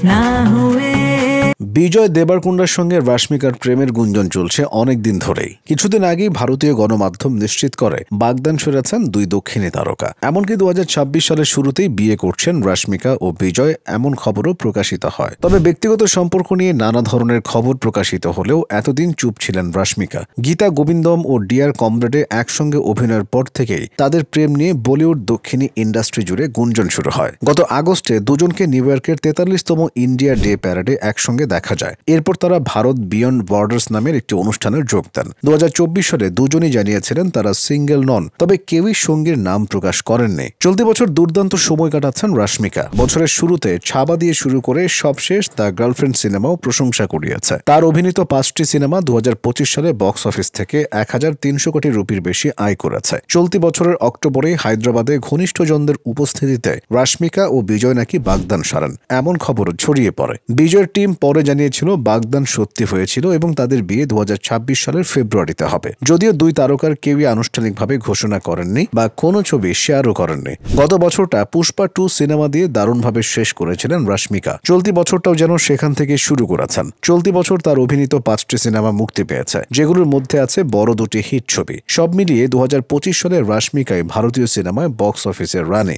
না হুয়ে। বিজয় দেবরকোন্ডার সঙ্গে রাশমিকার প্রেমের গুঞ্জন চলছে অনেকদিন ধরেই। কিছুদিন আগেই ভারতীয় গণমাধ্যম নিশ্চিত করে বাগদান সেরেছেন দুই দক্ষিণী তারকা। এমনকি 2026 সালের শুরুতেই বিয়ে করছেন রাশমিকা ও বিজয়, এমন খবরও প্রকাশিত হয়। তবে ব্যক্তিগত সম্পর্ক নিয়ে নানা ধরনের খবর প্রকাশিত হলেও এতদিন চুপ ছিলেন রাশমিকা। গীতা গোবিন্দম ও ডিয়ার কমরেডে একসঙ্গে অভিনয়ের পর থেকেই তাদের প্রেম নিয়ে বলিউড দক্ষিণী ইন্ডাস্ট্রি জুড়ে গুঞ্জন শুরু হয়। গত আগস্টে দুজনকে নিউ ইয়র্কের 43তম ইন্ডিয়া ডে প্যারেডে একসঙ্গে দেখা যায়। এরপর তারা ভারত বিয়ন্ড বর্ডার্স নামের একটি অনুষ্ঠানে যোগ দেন। 2024 সালে দুজনই জানিয়েছিলেন তারা সিঙ্গেল নন, তবে কেউই সঙ্গীর নাম প্রকাশ করেননি। চলতি বছর দুর্দান্ত সময় কাটাচ্ছেন রাশমিকা। বছরের শুরুতে ছাবা দিয়ে শুরু করে সবশেষ দ্য গার্লফ্রেন্ড সিনেমাও প্রশংসা কুড়িয়েছে। তার অভিনীত 5টি সিনেমা 2025 সালে বক্স অফিস থেকে 1300 কোটি রুপির বেশি আয় করেছে। চলতি বছরের অক্টোবরে হায়দ্রাবাদে ঘনিষ্ঠজনদের উপস্থিতিতে রাশমিকা ও বিজয় নাকি বাগদান সারেন, এমন খবর ছড়িয়ে পড়ে। বিজয়ের টিম পরে জানিয়েছিল বাগদান সত্যি হয়েছিল এবং তাদের বিয়ে 2026 সালের ফেব্রুয়ারিতে হবে। যদিও দুই তারকার কেউই আনুষ্ঠানিকভাবে ঘোষণা করেননি বা কোনো ছবি শেয়ারও করেননি। গত বছরটা পুষ্পা 2 সিনেমা দিয়ে দারুণভাবে শেষ করেছিলেন রাশমিকা। চলতি বছরটাও যেন সেখান থেকে শুরু করেছেন। চলতি বছর তার অভিনীত 5টি সিনেমা মুক্তি পেয়েছে, যেগুলোর মধ্যে আছে বড় দুটি হিট ছবি। সব মিলিয়ে 2025 সালে রাশমিকায় ভারতীয় সিনেমায় বক্স অফিসের রানে।